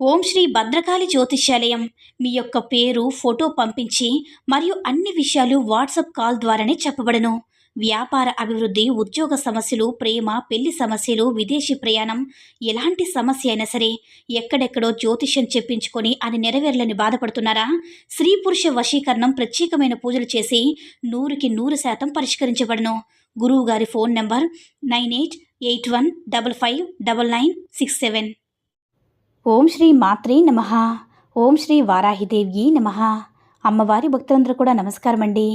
ఓం శ్రీ భద్రకాళి జ్యోతిష్యాలయం మీ యొక్క పేరు, ఫోటో పంపించి మరియు అన్ని విషయాలు వాట్సాప్ కాల్ ద్వారానే చెప్పబడను. వ్యాపార అభివృద్ధి, ఉద్యోగ సమస్యలు, ప్రేమ, పెళ్లి సమస్యలు, విదేశీ ప్రయాణం, ఎలాంటి సమస్య అయినా సరే ఎక్కడెక్కడో జ్యోతిష్యం చెప్పించుకొని అది నెరవేర్లని బాధపడుతున్నారా? స్త్రీ పురుష వశీకరణం ప్రత్యేకమైన పూజలు చేసి 100% పరిష్కరించబడను. గురువు గారి ఫోన్ నంబర్ 9881559967. ఓం శ్రీ మాత్రే నమః. ఓం శ్రీ వారాహిదేవ్యీ నమః. అమ్మవారి భక్తులందరూ కూడా నమస్కారం అండి.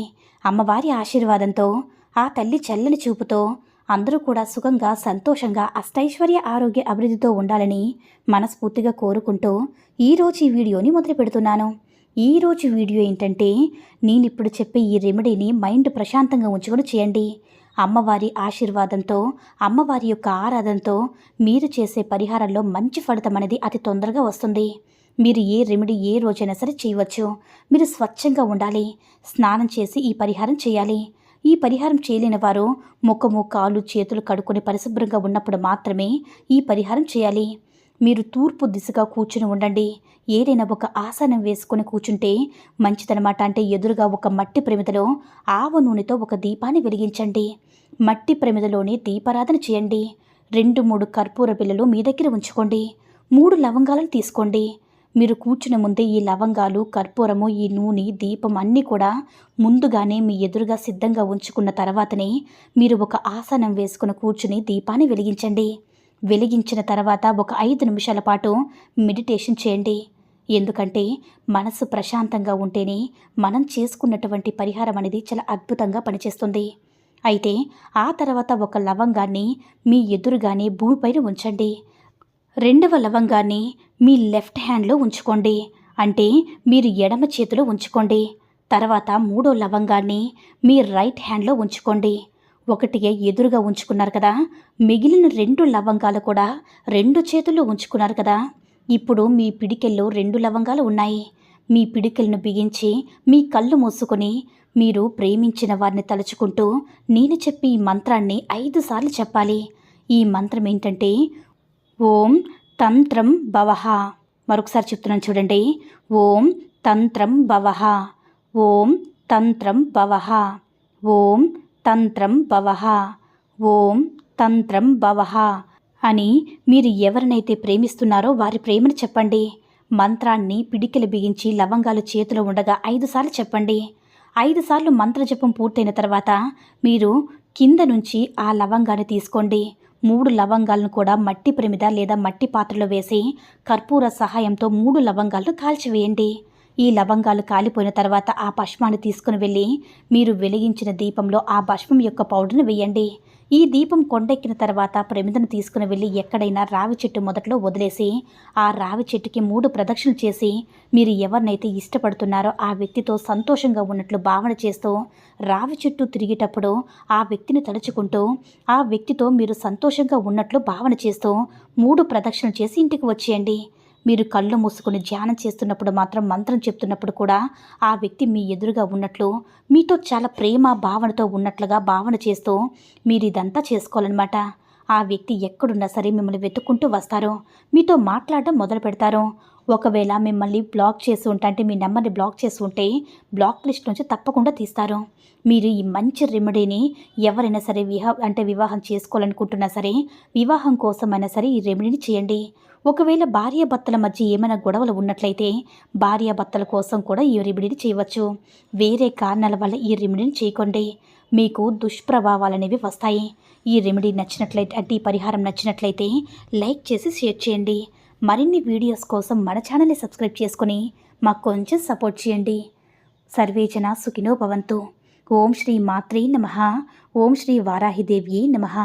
అమ్మవారి ఆశీర్వాదంతో, ఆ తల్లి చల్లని చూపుతో అందరూ కూడా సుఖంగా, సంతోషంగా, అష్టైశ్వర్య ఆరోగ్య అభివృద్ధితో ఉండాలని మనస్ఫూర్తిగా కోరుకుంటూ ఈరోజు ఈ వీడియోని మొదలు పెడుతున్నాను. ఈరోజు వీడియో ఏంటంటే, నేను ఇప్పుడు చెప్పే ఈ రెమెడీని మైండ్ ప్రశాంతంగా ఉంచుకొని చేయండి. అమ్మవారి ఆశీర్వాదంతో, అమ్మవారి యొక్క ఆరాధనతో మీరు చేసే పరిహారంలో మంచి ఫలితం అనేది అతి తొందరగా వస్తుంది. మీరు ఏ రెమెడీ ఏ రోజైనా సరే చేయవచ్చు. మీరు స్వచ్ఛంగా ఉండాలి. స్నానం చేసి ఈ పరిహారం చేయాలి. ఈ పరిహారం చేయలేని వారు ముఖము, కాళ్ళు, చేతులు కడుక్కొని పరిశుభ్రంగా ఉన్నప్పుడు మాత్రమే ఈ పరిహారం చేయాలి. మీరు తూర్పు దిశగా కూర్చుని ఉండండి. ఏదైనా ఒక ఆసనం వేసుకొని కూర్చుంటే మంచిదనమాట. అంటే ఎదురుగా ఒక మట్టి ప్రమిదలో ఆవ నూనెతో ఒక దీపాన్ని వెలిగించండి. మట్టి ప్రమిదలోని దీపారాధన చేయండి. 2-3 కర్పూర బిళ్ళలు మీ దగ్గర ఉంచుకోండి. 3 లవంగాలను తీసుకోండి. మీరు కూర్చునే ముందే ఈ లవంగాలు, కర్పూరము, ఈ నూనె, దీపం అన్నీ కూడా ముందుగానే మీ ఎదురుగా సిద్ధంగా ఉంచుకున్న తర్వాతనే మీరు ఒక ఆసనం వేసుకుని కూర్చుని దీపాన్ని వెలిగించండి. వెలిగించిన తర్వాత ఒక 5 నిమిషాల పాటు మెడిటేషన్ చేయండి. ఎందుకంటే మనసు ప్రశాంతంగా ఉంటేనే మనం చేసుకున్నటువంటి పరిహారం అనేది చాలా అద్భుతంగా పనిచేస్తుంది. అయితే ఆ తర్వాత ఒక లవంగాన్ని మీ ఎదురుగానే భూమిపైన ఉంచండి. 2వ లవంగాన్ని మీ లెఫ్ట్ హ్యాండ్లో ఉంచుకోండి. అంటే మీరు ఎడమ చేతిలో ఉంచుకోండి. తర్వాత 3వ లవంగాన్ని మీ రైట్ హ్యాండ్లో ఉంచుకోండి. ఒకటిగా ఎదురుగా ఉంచుకున్నారు కదా, మిగిలిన 2 లవంగాలు కూడా 2 చేతుల్లో ఉంచుకున్నారు కదా. ఇప్పుడు మీ పిడికెల్లో 2 లవంగాలు ఉన్నాయి. మీ పిడికెలను బిగించి మీ కళ్ళు మూసుకొని మీరు ప్రేమించిన వారిని తలుచుకుంటూ నేను చెప్పి ఈ మంత్రాన్ని 5 సార్లు చెప్పాలి. ఈ మంత్రం ఏంటంటే, ఓం తంత్రం భవః. మరొకసారి చెప్తున్నాను చూడండి. ఓం తంత్రం భవః. ఓం తంత్రం భవః. ఓం తంత్రం భవః. ఓం తంత్రం భవః అని మీరు ఎవరినైతే ప్రేమిస్తున్నారో వారి ప్రేమను చెప్పండి. మంత్రాన్ని పిడికిలు బిగించి లవంగాలు చేతిలో ఉండగా 5 సార్లు చెప్పండి. 5 సార్లు మంత్రజపం పూర్తయిన తర్వాత మీరు కింద నుంచి ఆ లవంగాన్ని తీసుకోండి. 3 లవంగాలను కూడా మట్టి ప్రమిద లేదా మట్టి పాత్రలో వేసి కర్పూర సహాయంతో 3 లవంగాలను కాల్చివేయండి. ఈ లవంగాలు కాలిపోయిన తర్వాత ఆ భస్మాన్ని తీసుకుని వెళ్ళి మీరు వెలిగించిన దీపంలో ఆ భస్మం యొక్క పౌడర్ని వేయండి. ఈ దీపం కొండెక్కిన తర్వాత ప్రమిదను తీసుకుని వెళ్ళి ఎక్కడైనా రావి చెట్టు మొదట్లో వదిలేసి ఆ రావి చెట్టుకి 3 ప్రదక్షిణలు చేసి మీరు ఎవరినైతే ఇష్టపడుతున్నారో ఆ వ్యక్తితో సంతోషంగా ఉన్నట్లు భావన చేస్తూ రావి చెట్టు తిరిగేటప్పుడు ఆ వ్యక్తిని తలుచుకుంటూ ఆ వ్యక్తితో మీరు సంతోషంగా ఉన్నట్లు భావన చేస్తూ 3 ప్రదక్షిణలు చేసి ఇంటికి వచ్చేయండి. మీరు కళ్ళు మూసుకుని ధ్యానం చేస్తున్నప్పుడు మాత్రం మంత్రం చెప్తున్నప్పుడు కూడా ఆ వ్యక్తి మీ ఎదురుగా ఉన్నట్లు, మీతో చాలా ప్రేమ భావనతో ఉన్నట్లుగా భావన చేస్తూ మీరు ఇదంతా చేసుకోవాలన్నమాట. ఆ వ్యక్తి ఎక్కడున్నా సరే మిమ్మల్ని వెతుక్కుంటూ వస్తారు. మీతో మాట్లాడడం మొదలు పెడతారు. ఒకవేళ మిమ్మల్ని బ్లాక్ చేసి అంటే మీ నెంబర్ని బ్లాక్ చేసి ఉంటే బ్లాక్ లిస్ట్ నుంచి తప్పకుండా తీస్తారు. మీరు ఈ మంచి రెమెడీని ఎవరైనా సరే వివాహం చేసుకోవాలనుకుంటున్నా సరే, వివాహం కోసమైనా సరే ఈ రెమెడీని చేయండి. ఒకవేళ భార్యాభర్తల మధ్య ఏమైనా గొడవలు ఉన్నట్లయితే భార్యాభర్తల కోసం కూడా ఈ రెమెడీని చేయవచ్చు. వేరే కారణాల వల్ల ఈ రెమెడీని చేయకండి. మీకు దుష్ప్రభావాలు అనేవి వస్తాయి. ఈ రెమెడీ నచ్చినట్లయితే ఈ పరిహారం నచ్చినట్లయితే లైక్ చేసి షేర్ చేయండి. మరిన్ని వీడియోస్ కోసం మన ఛానల్ని సబ్స్క్రైబ్ చేసుకుని మాకు కొంచెం సపోర్ట్ చేయండి. సర్వేజన సుఖినో భవంతు. ఓం శ్రీ మాత్రే నమః. ఓం శ్రీ వారాహిదేవ్యే నమః.